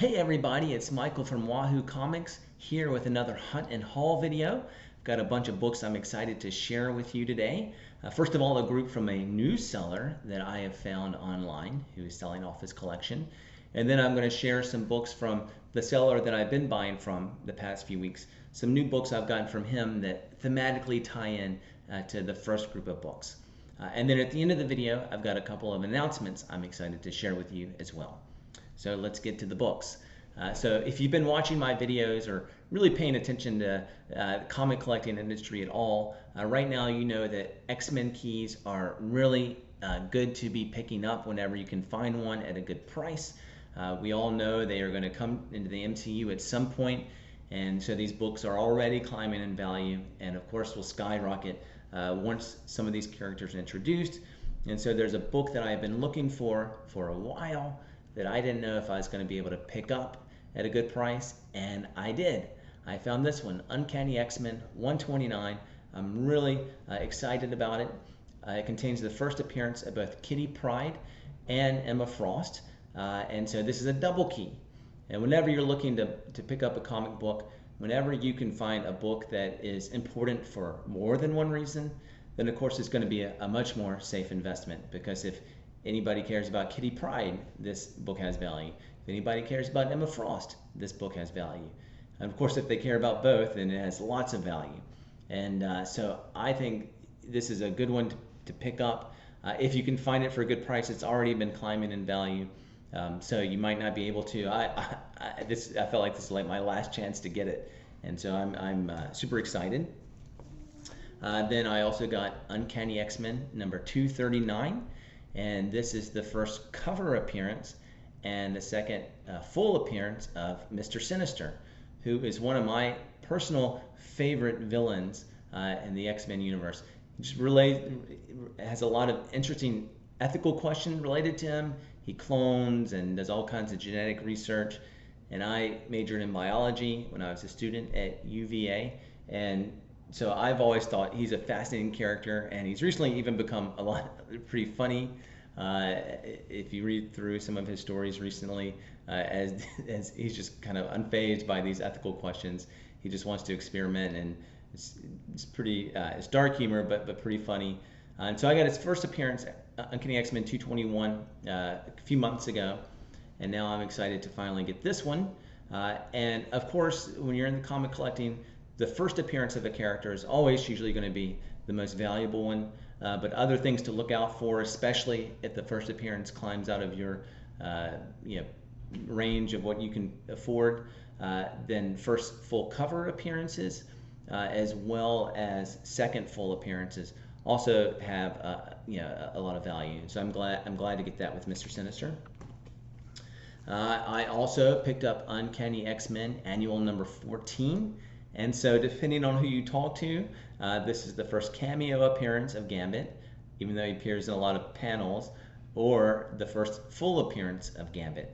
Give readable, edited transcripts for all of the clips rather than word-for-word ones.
Hey everybody, it's Michael from Wahoo Comics here with another Hunt and Haul video. I've got a bunch of books I'm excited to share with you today. First of all, a group from a new seller that I have found online who is selling off his collection. And then I'm going to share some books from the seller that I've been buying from the past few weeks. Some new books I've gotten from him that thematically tie in to the first group of books. And then at the end of the video, I've got a couple of announcements I'm excited to share with you as well. So let's get to the books. So if you've been watching my videos or really paying attention to the comic collecting industry at all, right now you know that X-Men keys are really good to be picking up whenever you can find one at a good price. We all know they are going to come into the MCU at some point, and so these books are already climbing in value, and of course will skyrocket once some of these characters are introduced. And so there's a book that I've been looking for a while that I didn't know if I was going to be able to pick up at a good price, and I did. I found this one, Uncanny X-Men 129. I'm really excited about it. It contains the first appearance of both Kitty Pryde and Emma Frost, and so this is a double key. And whenever you're looking to pick up a comic book, whenever you can find a book that is important for more than one reason, then of course it's going to be a much more safe investment, because if anybody cares about Kitty Pryde, this book has value. If anybody cares about Emma Frost, this book has value. And of course, if they care about both, then it has lots of value. And so I think this is a good one to pick up. If you can find it for a good price, it's already been climbing in value. So you might not be able to. I felt like this is like my last chance to get it. And so I'm super excited. Then I also got Uncanny X-Men number 239. And this is the first cover appearance and the second full appearance of Mr. Sinister, who is one of my personal favorite villains in the X-Men universe. He just has a lot of interesting ethical questions related to him. He clones and does all kinds of genetic research. And I majored in biology when I was a student at UVA. And so I've always thought he's a fascinating character, and he's recently even become pretty funny. If you read through some of his stories recently, as he's just kind of unfazed by these ethical questions. He just wants to experiment, and it's pretty it's dark humor, but pretty funny. And so I got his first appearance, Uncanny X-Men 221, a few months ago, and now I'm excited to finally get this one. And of course, when you're in the comic collecting, the first appearance of a character is always usually going to be the most valuable one, but other things to look out for, especially if the first appearance climbs out of your range of what you can afford, then first full cover appearances, as well as second full appearances, also have a lot of value. So I'm glad to get that with Mr. Sinister. I also picked up Uncanny X-Men Annual number 14. And so depending on who you talk to, this is the first cameo appearance of Gambit, even though he appears in a lot of panels, or the first full appearance of Gambit.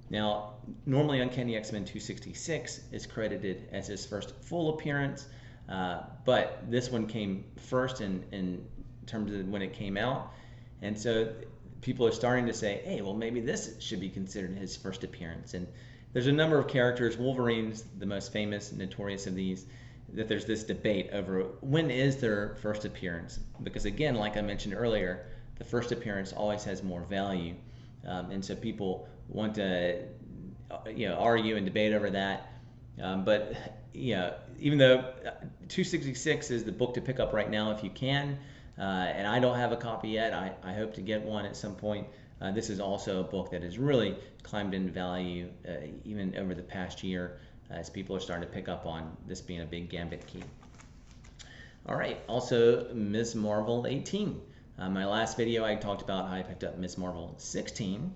Now, normally Uncanny X-Men 266 is credited as his first full appearance, but this one came first in terms of when it came out. And so people are starting to say, hey, well, maybe this should be considered his first appearance. And there's a number of characters. Wolverine's the most famous, notorious of these, that there's this debate over when is their first appearance. Because again, like I mentioned earlier, the first appearance always has more value. And so people want to argue and debate over that. But even though 266 is the book to pick up right now if you can, and I don't have a copy yet, I hope to get one at some point. This is also a book that has really climbed in value even over the past year, as people are starting to pick up on this being a big Gambit key. All right, also Ms. Marvel 18. My last video I talked about how I picked up Ms. Marvel 16,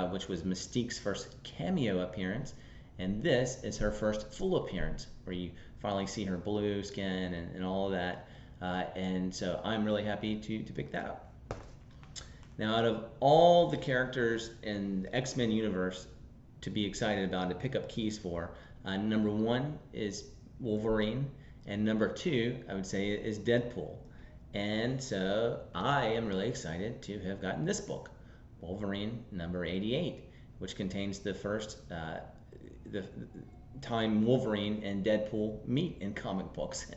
which was Mystique's first cameo appearance, and this is her first full appearance, where you finally see her blue skin and all of that. And so I'm really happy to pick that up. Now, out of all the characters in the X-Men universe to be excited about, to pick up keys for, number one is Wolverine, and number two, I would say, is Deadpool. And so I am really excited to have gotten this book, Wolverine number 88, which contains the first the time Wolverine and Deadpool meet in comic books. You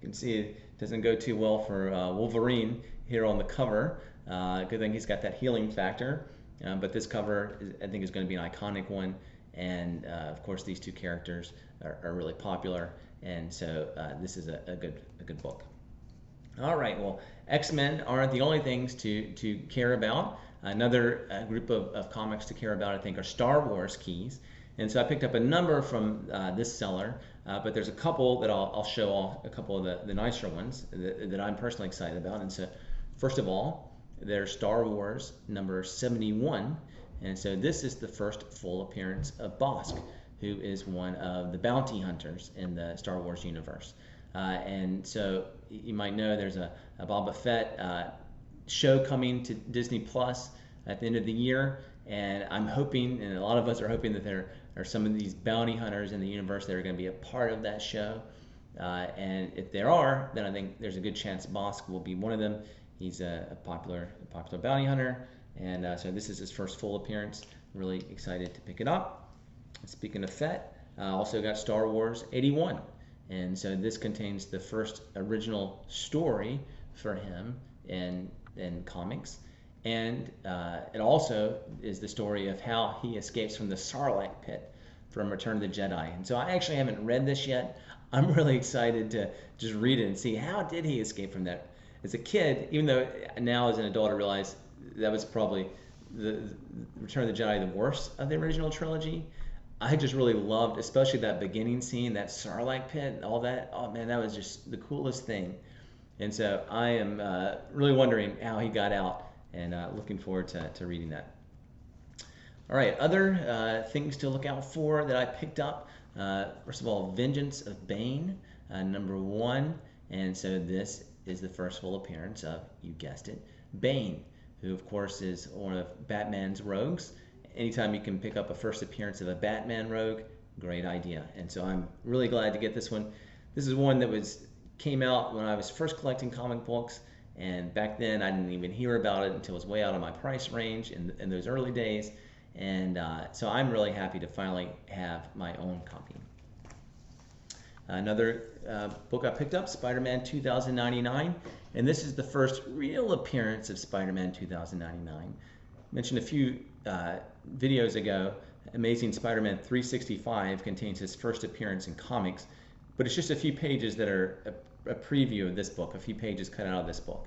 can see it doesn't go too well for Wolverine here on the cover. Good thing he's got that healing factor. But this cover, I think, is going to be an iconic one. And of course, these two characters are really popular. And so this is a good book. All right, well, X-Men aren't the only things to care about. Another group of comics to care about, I think, are Star Wars keys. And so I picked up a number from this seller, but there's a couple that I'll show off, a couple of the nicer ones that I'm personally excited about. And so, first of all, there's Star Wars number 71. And so this is the first full appearance of Bossk, who is one of the bounty hunters in the Star Wars universe. And so you might know there's a Boba Fett show coming to Disney Plus at the end of the year. And I'm hoping, and a lot of us are hoping, that there are some of these bounty hunters in the universe that are going to be a part of that show. And if there are, then I think there's a good chance Bossk will be one of them. He's a popular bounty hunter. And so this is his first full appearance. Really excited to pick it up. Speaking of Fett, also got Star Wars 81. And so this contains the first original story for him in comics. And it also is the story of how he escapes from the Sarlacc pit from Return of the Jedi. And so I actually haven't read this yet. I'm really excited to just read it and see how did he escape from that. As a kid, even though now as an adult I realize that was probably the Return of the Jedi the worst of the original trilogy, I just really loved, especially that beginning scene, that Sarlacc pit, all that. Oh man, that was just the coolest thing. And so I am really wondering how he got out, and looking forward to reading that. All right, other things to look out for that I picked up. First of all, Vengeance of Bane, number 1. And so this is the first full appearance of, you guessed it, Bane, who of course is one of Batman's rogues. Anytime you can pick up a first appearance of a Batman rogue, great idea. And so I'm really glad to get this one. This is one that came out when I was first collecting comic books, and back then I didn't even hear about it until it was way out of my price range in those early days. And so I'm really happy to finally have my own copy. Another book I picked up, Spider-Man 2099, and this is the first real appearance of Spider-Man 2099. Mentioned a few videos ago, Amazing Spider-Man 365 contains his first appearance in comics, but it's just a few pages that are a preview of this book, a few pages cut out of this book.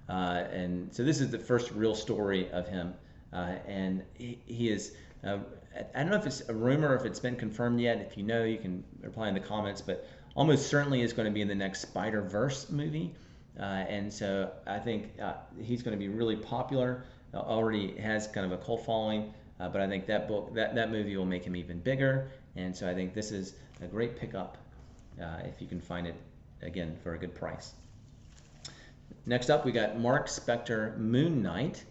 And so this is the first real story of him, and he is, I don't know if it's a rumor or if it's been confirmed yet. If you know, you can reply in the comments, but almost certainly is going to be in the next Spider-Verse movie. And so I think he's going to be really popular. Already has kind of a cult following, but I think that movie will make him even bigger. And so I think this is a great pickup if you can find it, again, for a good price. Next up, we got Mark Spector Moon Knight,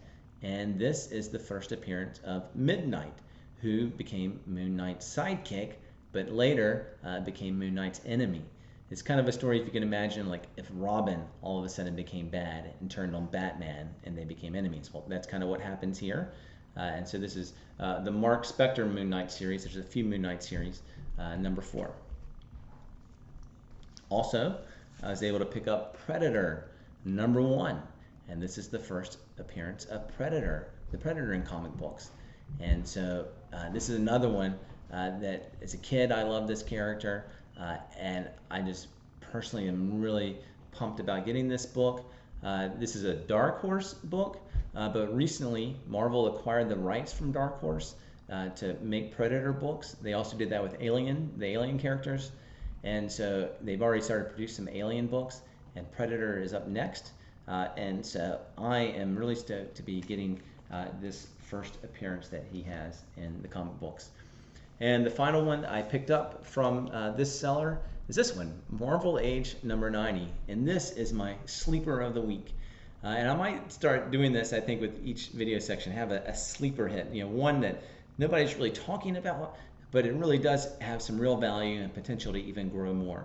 and this is the first appearance of Midnight, who became Moon Knight's sidekick, but later became Moon Knight's enemy. It's kind of a story, if you can imagine, like if Robin all of a sudden became bad and turned on Batman and they became enemies. Well, that's kind of what happens here. And so this is the Mark Spector Moon Knight series. There's a few Moon Knight series, number 4. Also, I was able to pick up Predator, number 1. And this is the first appearance of Predator, the Predator in comic books. And so this is another one that as a kid I loved this character. And I just personally am really pumped about getting this book. This is a Dark Horse book, but recently Marvel acquired the rights from Dark Horse to make Predator books. They also did that with Alien, the Alien characters. And so they've already started producing some Alien books, and Predator is up next. And so I am really stoked to be getting this first appearance that he has in the comic books. And the final one I picked up from this seller is this one, Marvel Age number 90. And this is my sleeper of the week. And I might start doing this, I think, with each video section, have a sleeper hit, one that nobody's really talking about, but it really does have some real value and potential to even grow more.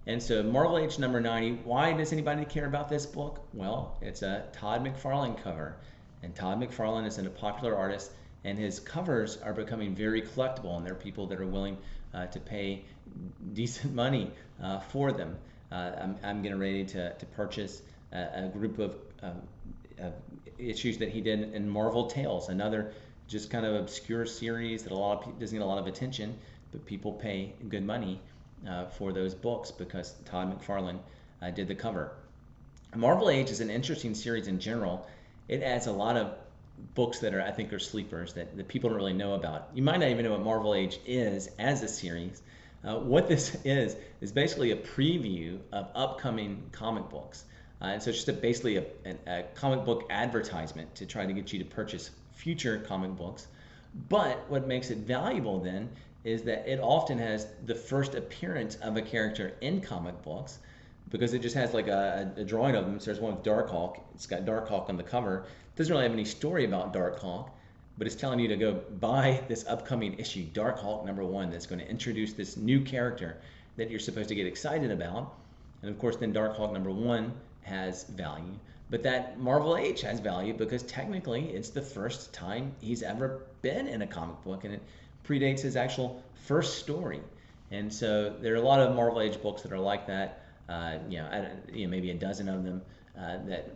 And so Marvel Age number 90, why does anybody care about this book? Well, it's a Todd McFarlane cover. And Todd McFarlane is a popular artist. and his covers are becoming very collectible, and there are people that are willing to pay decent money for them. I'm getting ready to purchase a group of issues that he did in Marvel Tales, another just kind of obscure series that doesn't get a lot of attention, but people pay good money for those books because Todd McFarlane did the cover. Marvel Age is an interesting series in general. It adds a lot of books that I think are sleepers that people don't really know about. You might not even know what Marvel Age is as a series. What this is basically a preview of upcoming comic books. And so it's just basically a comic book advertisement to try to get you to purchase future comic books. But what makes it valuable then is that it often has the first appearance of a character in comic books, because it just has like a drawing of him. So there's one with Darkhawk. It's got Darkhawk on the cover. It doesn't really have any story about Darkhawk, but it's telling you to go buy this upcoming issue, Darkhawk #1, that's going to introduce this new character that you're supposed to get excited about. And of course, then Darkhawk #1 has value. But that Marvel Age has value because technically it's the first time he's ever been in a comic book, and it predates his actual first story. And so there are a lot of Marvel Age books that are like that. Maybe a dozen of them that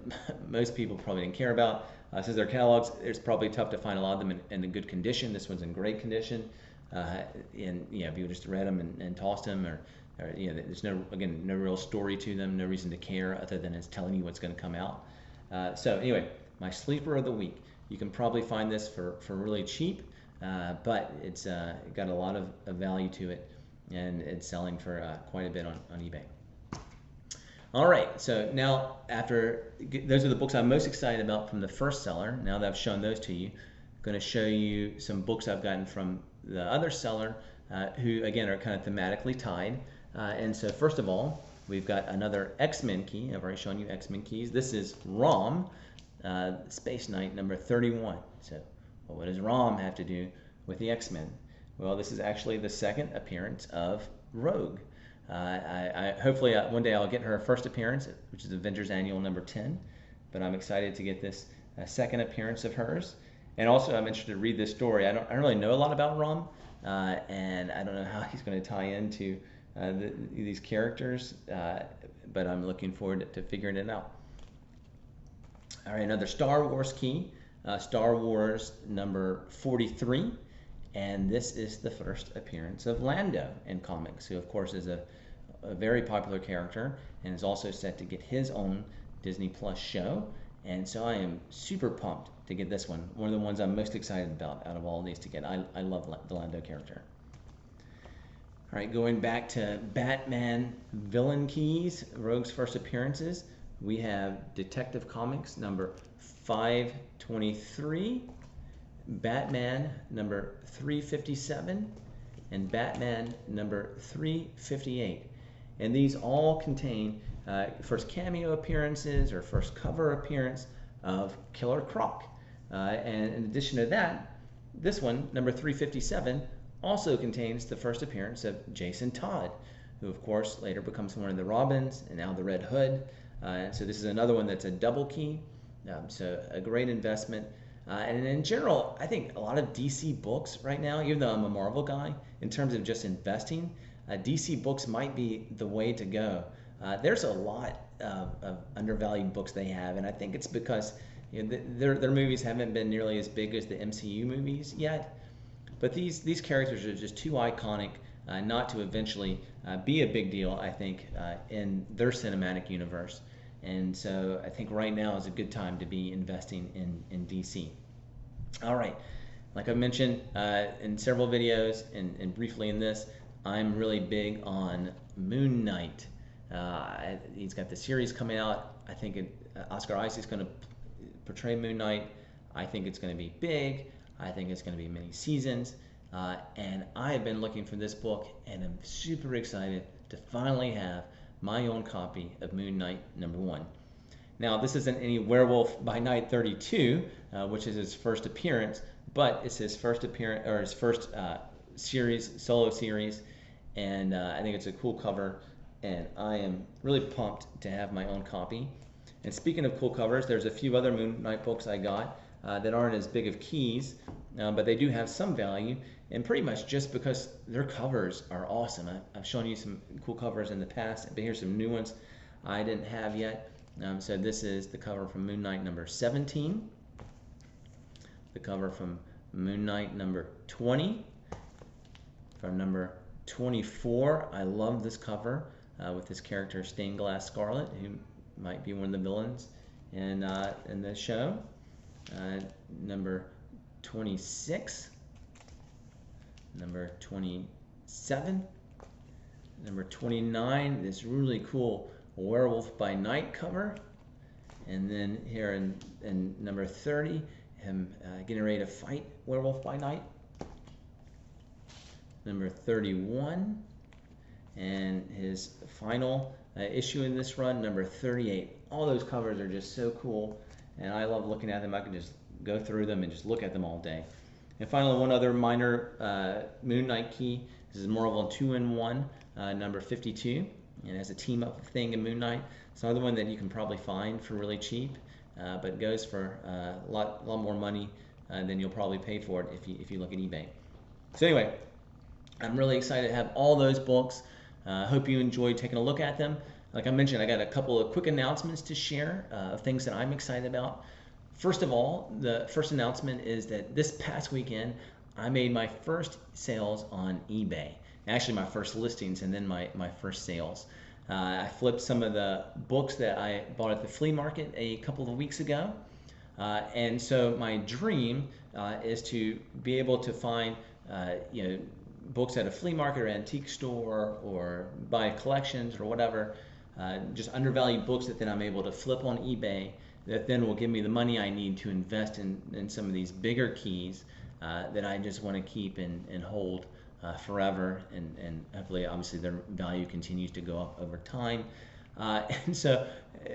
most people probably didn't care about. Since they're catalogs, it's probably tough to find a lot of them in a good condition. This one's in great condition, and if you just read them and tossed them, or there's no real story to them, no reason to care other than it's telling you what's going to come out. So anyway, my sleeper of the week. You can probably find this for really cheap, but it's got a lot of value to it, and it's selling for quite a bit on eBay. All right, so now those are the books I'm most excited about from the first seller. Now that I've shown those to you, I'm going to show you some books I've gotten from the other seller who, again, are kind of thematically tied. And so first of all, we've got another X-Men key. I've already shown you X-Men keys. This is Rom, Space Knight #31. So what does Rom have to do with the X-Men? Well, this is actually the second appearance of Rogue. Hopefully one day I'll get her first appearance, which is Avengers Annual #10, but I'm excited to get this second appearance of hers. And also I'm interested to read this story. I don't really know a lot about Rom, and I don't know how he's going to tie into these characters, but I'm looking forward to figuring it out. All right, another Star Wars key, Star Wars #43. And this is the first appearance of Lando in comics, who of course is a very popular character and is also set to get his own Disney Plus show. And so I am super pumped to get this one of the ones I'm most excited about out of all of these to get. I love the Lando character. All right, going back to Batman villain keys, Rogue's first appearances, we have Detective Comics #523, Batman #357, and Batman #358. And these all contain first cameo appearances or first cover appearance of Killer Croc. And in addition to that, this one, #357, also contains the first appearance of Jason Todd, who of course later becomes one of the Robins and now the Red Hood. So this is another one that's a double key. So a great investment. And in general, I think a lot of DC books right now, even though I'm a Marvel guy, in terms of just investing, DC books might be the way to go. There's a lot of undervalued books they have, and I think it's because their movies haven't been nearly as big as the MCU movies yet. But these characters are just too iconic not to eventually be a big deal, I think, in their cinematic universe. And so I think right now is a good time to be investing in DC. All right, like I mentioned in several videos and briefly in this, I'm really big on Moon Knight. He's got the series coming out. I think Oscar Isaac's going to portray Moon Knight. I think it's going to be big. I think it's going to be many seasons. And I have been looking for this book, and I'm super excited to finally have my own copy of Moon Knight #1. Now, this isn't any Werewolf by Night 32, which is his first appearance, but it's his first appearance or his first solo series, and I think it's a cool cover, and I am really pumped to have my own copy. And speaking of cool covers, there's a few other Moon Knight books I got that aren't as big of keys, but they do have some value, and pretty much just because their covers are awesome. I've shown you some cool covers in the past, but here's some new ones I didn't have yet. So this is the cover from Moon Knight number 17, the cover from Moon Knight number 20, from number 24. I love this cover with this character Stained Glass Scarlet, who might be one of the villains in the show. Number 26, number 27, number 29, this really cool Werewolf by Night cover, and then here in number 30, him getting ready to fight Werewolf by Night. Number 31, and his final issue in this run, number 38. All those covers are just so cool, and I love looking at them. I can just go through them and just look at them all day. And finally, one other minor Moon Knight key. This is Marvel 2-in-1, number 52. And it has a team-up thing in Moon Knight. It's another one that you can probably find for really cheap, but goes for a lot more money than you'll probably pay for it if you look at eBay. So anyway, I'm really excited to have all those books. Hope you enjoyed taking a look at them. Like I mentioned, I got a couple of quick announcements to share of things that I'm excited about. First of all, the first announcement is that this past weekend, I made my first sales on eBay. Actually, my first listings and then my first sales. I flipped some of the books that I bought at the flea market a couple of weeks ago. And so my dream is to be able to find books at a flea market or antique store or buy collections or whatever, just undervalued books that then I'm able to flip on eBay that then will give me the money I need to invest in some of these bigger keys that I just want to keep and hold forever, and hopefully obviously their value continues to go up over time. And so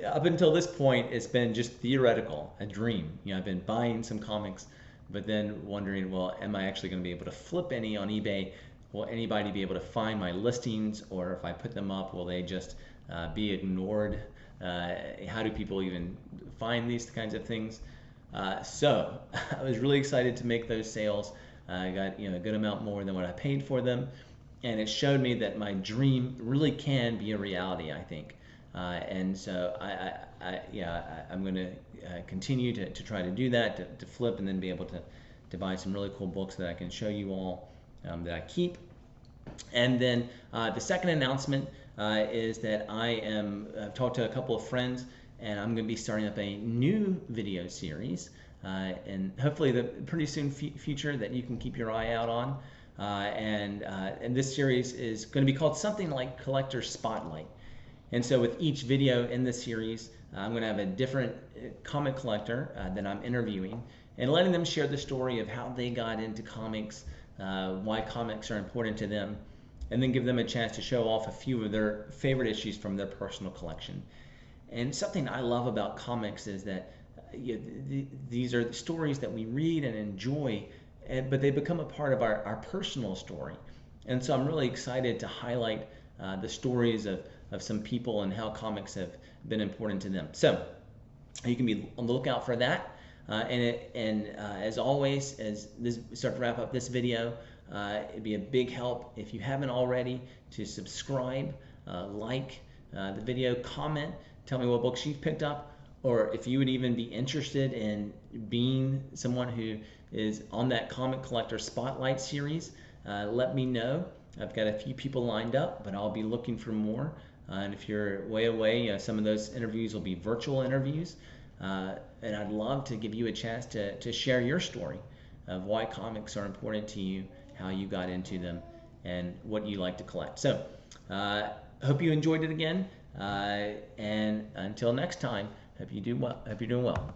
up until this point, it's been just theoretical, a dream. I've been buying some comics, but then wondering, well, am I actually going to be able to flip any on eBay? Will anybody be able to find my listings, or if I put them up, will they just be ignored? How do people even find these kinds of things? So I was really excited to make those sales. I got a good amount more than what I paid for them, and it showed me that my dream really can be a reality, I think. And so I'm going to continue to try to do that, to flip and then be able to buy some really cool books that I can show you all that I keep. And then the second announcement is that I've talked to a couple of friends, and I'm going to be starting up a new video series, and hopefully the pretty soon future that you can keep your eye out on. And this series is going to be called something like Collector Spotlight. And so with each video in this series, I'm going to have a different comic collector that I'm interviewing and letting them share the story of how they got into comics, why comics are important to them, and then give them a chance to show off a few of their favorite issues from their personal collection. And something I love about comics is that these are the stories that we read and enjoy, but they become a part of our personal story. And so I'm really excited to highlight the stories of some people and how comics have been important to them. So you can be on the lookout for that. As always, as we start to wrap up this video, it'd be a big help if you haven't already to subscribe, like the video, comment, tell me what books you've picked up, or if you would even be interested in being someone who is on that Comic Collector Spotlight series. Let me know. I've got a few people lined up, but I'll be looking for more. And if you're way away, some of those interviews will be virtual interviews. And I'd love to give you a chance to share your story of why comics are important to you, how you got into them, and what you like to collect. So hope you enjoyed it again. And until next time, hope you're doing well.